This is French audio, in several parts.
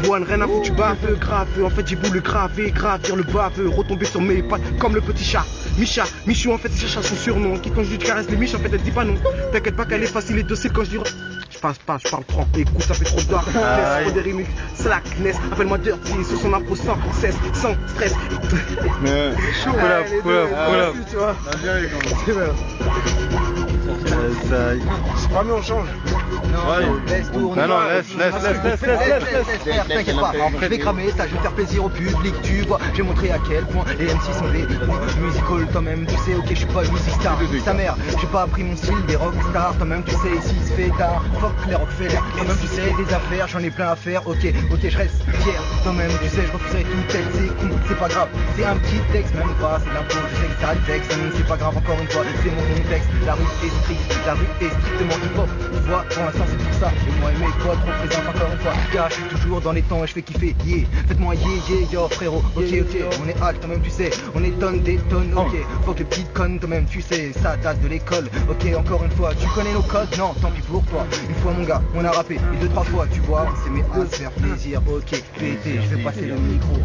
One, rien à foutre, tu baveux, grave. En fait, j'ai voulu graver, gravir le baveux, retomber sur mes pattes comme le petit chat. Micha, Michou, en fait, c'est cherche son surnom. Qui, quand je lui caresse les miches, en fait, elle dit pas non. T'inquiète pas qu'elle est facile les dossiers quand je dis. Je passe pas, je parle trop. Écoute, ça fait trop d'or. Laisse trop des remix, slackness. Appelle-moi Dirty, sur son impôt sans cesse, sans stress. Mais chaud, voilà. Tu vois. C'est vrai. C'est pas mieux, on change. Non, laisse tourner. Non, laisse faire, t'inquiète pas. Je vais cramer ça, je vais faire plaisir au public, tu vois. J'ai montré à quel point les MC sont des musical. Toi-même, tu sais, ok, je suis pas une music star. Ta mère, j'ai pas appris mon style des rockstars. Toi-même, tu sais, ici, se fait tard. Fuck les Rockefeller. Toi-même, tu sais, des affaires, j'en ai plein à faire. Ok, je reste fier. Toi-même, tu sais, je refuserai une telle, c'est con, c'est pas grave. C'est un petit texte, même pas, c'est l'impôt, je sais que ça le vexe. C'est pas grave, encore une fois, c'est mon contexte. La rue est stricte, la rue est strictement hip-hop. Tu vois, pour l'instant, c'est pour ça. Et moi et mes potes trop présents encore une fois. Car je suis toujours dans les temps et je fais kiffer. Yeah, faites-moi yo frérot. Ok, on est hack, toi-même tu sais. On est tonnes des tonnes, ok. Faut que les petites connes, toi-même tu sais. Ça date de l'école. Ok, encore une fois, tu connais nos codes? Non, tant pis pour toi. Une fois mon gars, on a rappé. Et 2-3 fois, tu vois, on s'est mis à se faire plaisir. Ok, pété, je vais passer le micro.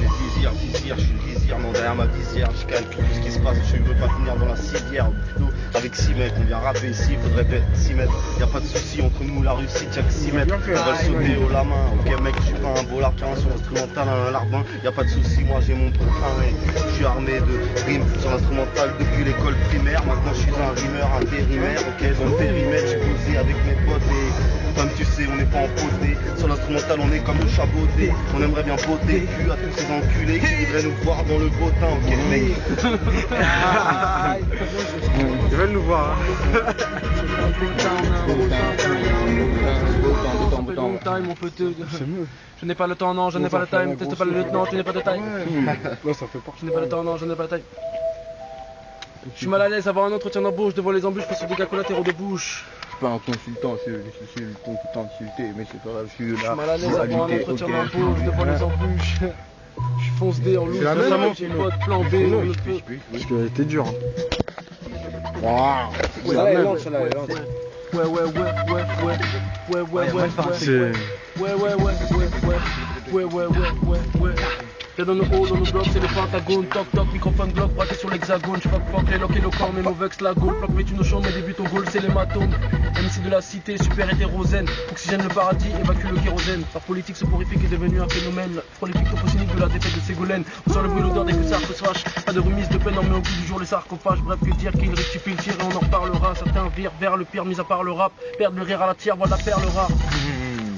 Vizir, je suis le vizir, non derrière ma visière, je calcule tout ce qui se passe, je ne veux pas finir dans la civière, ou plutôt avec 6 mecs, on vient rapper ici, faudrait peut-être 6 mètres, y'a pas de souci entre nous, la Russie, tient que 6 mètres, on va le sauter haut la main, ok mec, je suis pas un volard, car sur l'instrumental, un larbin, y'a pas de souci, moi j'ai mon train, et je suis armé de rimes sur l'instrumental depuis l'école primaire, maintenant je suis un rimeur, un périmère, ok, dans le périmètre, j'ai posé avec mes potes et comme tu sais, on n'est pas en posé. Sur l'instrumental, on est comme le chaboté. On aimerait bien poter cul à tous ces enculés qui voudraient nous voir dans le beau temps. Ok, mec. Ils veulent nous voir. Je n'ai pas le temps, non, je n'ai pas le time. Teste pas le lieutenant, tu n'es pas de taille. Là, ça fait pas. Je n'ai pas le temps, non, je n'ai pas la taille. Je suis mal à l'aise d'avoir un entretien d'embauche devant les embûches face aux dégâts collatéraux de bouche. Pas un consultant, c'est le ton qui t'a insulté, mais c'est pas grave, je suis là. Je suis mal à l'aise d'avoir un entretien d'embauche devant les embûches. Je suis fonce D en loup, j'ai pote plan B, le feu. Parce qu'elle était dure. Ouais, celle-là est lente, celle-là est lente. Ouais. T'es dans nos halls, dans nos blocs, c'est le pentagone. Toc, microphone bloc, braqué sur l'hexagone. Je fuck, les locs et le corps, mes mauvais la gaule. Bloc, mais tu nos chambres, mes débuts, ton goal, c'est l'hématome. MC de la cité, super hétérosène. Oxygène le paradis, évacue le kérosène. Par politique soporifique est devenu un phénomène. Prolifique topocynique de la défaite de Ségolène. On sent le bruit, l'odeur des cuissards se fâche. Pas de remise de peine, on met au bout du jour les sarcophages. Bref, que dire qu'il rectifie le tir et on en reparlera. Certains virent vers le pire, mis à part le rap. Perdre le rire à la tire, voilà perle rare.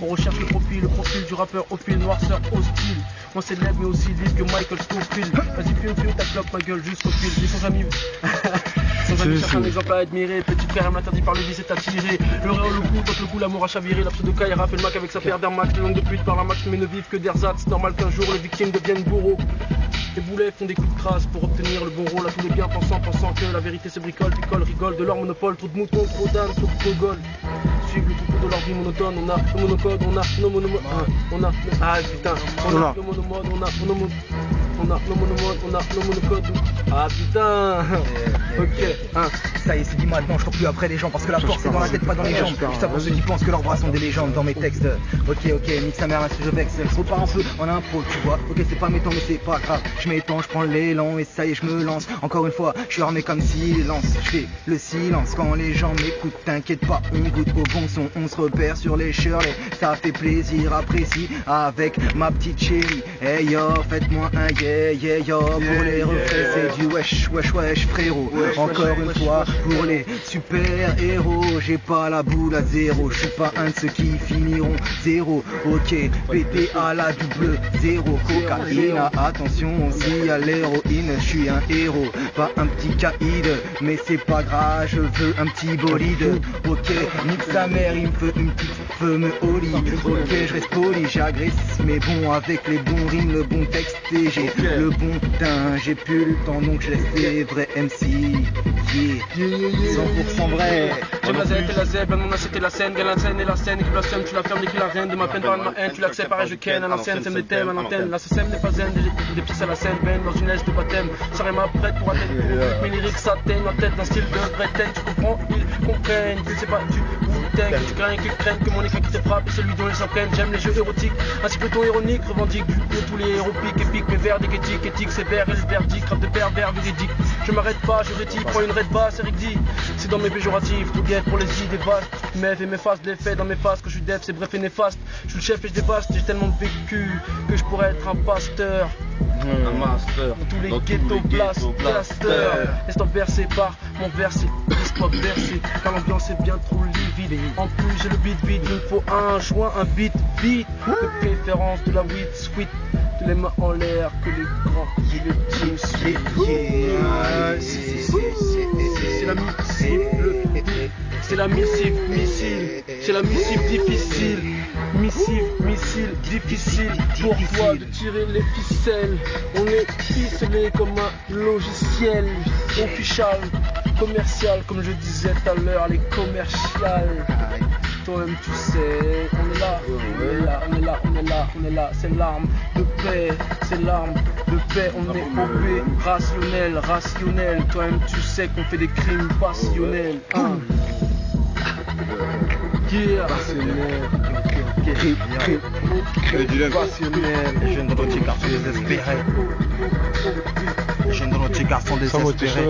On recherche le profil du rappeur au fil, noirceur hostile. Moi c'est lève mais aussi libre que Michael Scofield. Vas-y fais ta clope ma gueule jusqu'au fil. Dis sans amis cherche un exemple à admirer. Petit frère m'interdit par le vice est attiré. Le ré au coup, quand le coup l'amour a chaviré. La pseudo Kaira fait le mac avec sa paire d'air max. Les langues de pute par la match mais ne vivent que d'ersatz. Normal qu'un jour les victimes deviennent bourreaux. Les boulets font des coups de crasse pour obtenir le bon rôle. À tous les biens pensant que la vérité se bricole, picole, rigole de leur monopole. Trop de moutons, trop d'ânes, trop de gogol. Suivre le coucou de leur vie monotone. On a le monocode, on a nos monomode. On a le monomode, on a nos monomodes, on a nos monocodes. Ah putain. Ok. Ça y est, c'est dit maintenant, je cours plus après les gens parce que la force est dans la tête, pas dans les jambes. Juste pour ceux qui pensent que leurs bras sont des légendes dans mes textes. Ok, nique sa mère, je vexe. Je repars un peu en impro, tu vois. Ok, c'est pas méttant, mais c'est pas grave. Je m'étends, je prends l'élan et ça y est, je me lance. Encore une fois, je suis armé comme silence. Je fais le silence quand les gens m'écoutent. T'inquiète pas, on goûte au bon son. On se repère sur les Shirley. Ça fait plaisir, apprécie avec ma petite chérie. Hey yo, faites-moi un yeah yo. Pour les reflets, c'est du wesh frérot. Encore une fois, pour les super héros, j'ai pas la boule à zéro. Je suis pas un de ceux qui finiront zéro. Ok, pété à la double zéro. Cocaïne, attention aussi à l'héroïne. Je suis un héros, pas un petit caïd. Mais c'est pas grave, je veux un petit bolide. Ok, nique sa mère, il me faut une petite femme au lit. Ok, je reste poli, j'agresse. Mais bon, avec les bons rimes, le bon texte et j'ai le bon teint. J'ai plus le temps donc je laisse les vrais MC. 100% vrai. J'aime la Z et la Z, ben mon c'était la scène, bien la scène et la scène, et que la scène, tu la fermes, et que la reine de ma peine par ma haine, tu l'acceptes, pareil je ken, à l'ancienne, c'est mes thèmes, à l'antenne, la SSM n'est pas zen, des pièces à la scène, ben dans une aise de baptême, ça ma prête pour atteindre, mes lyriques s'atteignent, la tête d'un style de vraie tête, tu comprends, ils comprennent, je sais pas, putain, que tu crains, qu'ils craignent, que mon écran qui te frappe et celui dont ils s'en prennent. J'aime les jeux érotiques, ainsi que le ton ironique, revendique du coup tous les héros piques, épiques, mes vers d'éthique, éthique, sévère et le verdict, rap de pervers véridique. Je m'arrête pas, je rédis, prends une raide basse, Eric dit. C'est dans mes péjoratifs, tout guette pour les idées vastes. Mes et mes faces, de l'effet dans mes faces, que je suis def, c'est bref et néfaste. Je suis le chef et je dévaste, j'ai tellement vécu que je pourrais être un pasteur. Un master. Tous les ghettos blasters. Laisse-toi bercer par mon verset. Laisse-toi bercer car l'ambiance est bien trop livide. En plus j'ai le beat vide, il me faut un joint, un beat vide. De préférence de la weed sweet. De les mains en l'air que les grands et les teams sweet. C'est la missive. C'est la missive, missile. C'est la missive difficile. Missile, difficile pour toi de tirer les ficelles. On est ficelé comme un logiciel official, commercial, comme je disais tout à l'heure, les commerciales. Toi-même tu sais, on est là, c'est l'arme de paix, on est rationnel, toi-même tu sais qu'on fait des crimes passionnels. Les jeunes de notre garçon désespérés. Les jeunes de notre garçon désespérés.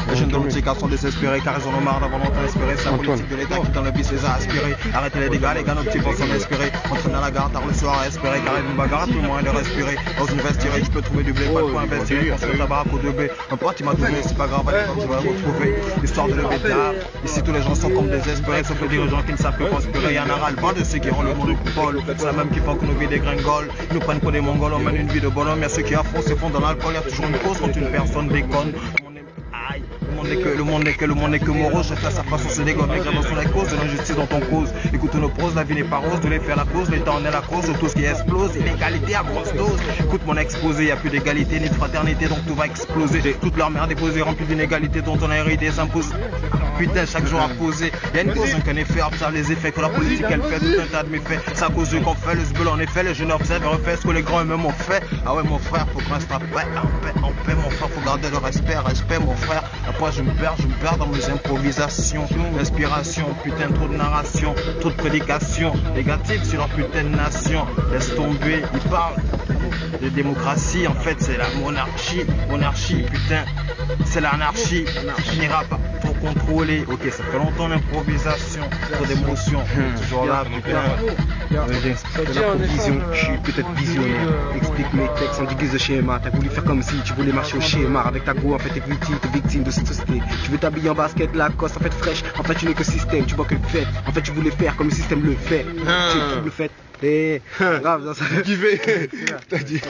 Les jeunes de notre garçon désespérés car ils en ont marre d'avoir longtemps espéré. C'est la politique de l'État qui dans le vice les a aspirés. Arrêtez les dégâts, les gars, nos petits vont s'en espérer. On traîne à la gare tard le soir à espérer car une bagarre, tout le moins de respirer. Dans une vestirée, tu peux trouver du blé, pas de quoi investir. Construire ta baraque au 2B. Un pote il m'a trouvé, c'est pas grave, allez, tu vas la retrouver. Histoire de lever tard. Ici tous les gens sont comme désespérés, sauf les dirigeants qui ne savent que conspirer. Y'en a ras-le-bas de ceux qui ont le monopole. C'est la même qui font que nos vies dégringolent. Ils nous prennent pour des mongols, on mène une vie de bonhomme. Y'a ceux qui à fond se font dans l'alcool, y'a toujours une cause quand une personne déconne. Aïe, le monde n'est que morose, chacun sa façon se dégomme, les grèves sont la cause de l'injustice dont on cause. Écoute nos proses, la vie n'est pas rose, de les faire la cause, l'État en est la cause de tout ce qui explose, inégalité à grosse dose. Écoute mon exposé, y'a plus d'égalité ni de fraternité, donc tout va exploser. Toute leur merde déposée, remplie d'inégalité dont on a hérité s'impose. Putain, chaque jour à poser, y'a une cause, qu'un effet, observe les effets que la politique elle fait, tout un tas de méfaits. C'est à cause d'eux qu'on fait le sbeul en effet, les jeunes observent et refait ce que les grands eux-mêmes ont fait. Ah ouais mon frère, faut qu'on reste en paix, mon frère, faut garder le respect mon frère. Après je me perds dans mes improvisations, inspiration, putain trop de narration, trop de prédication, négative sur leur putain de nation. Laisse tomber, ils parlent de démocratie, en fait c'est la monarchie, putain, c'est l'anarchie, qui n'ira pas trop contrôler. Ok, ça fait longtemps l'improvisation, trop d'émotions, toujours là, putain. Je suis peut-être visionnaire. Explique mes textes en déguise de schéma. T'as voulu faire comme si tu voulais marcher au schéma. Avec ta go, en fait, t'es victime de cette société. Tu veux t'habiller en basket, Lacoste, en fait, fraîche. En fait, tu n'es que système, tu vois que le fait. En fait, tu voulais faire comme le système le fait. Tu le fait. Grave, dans ça. T'as dit.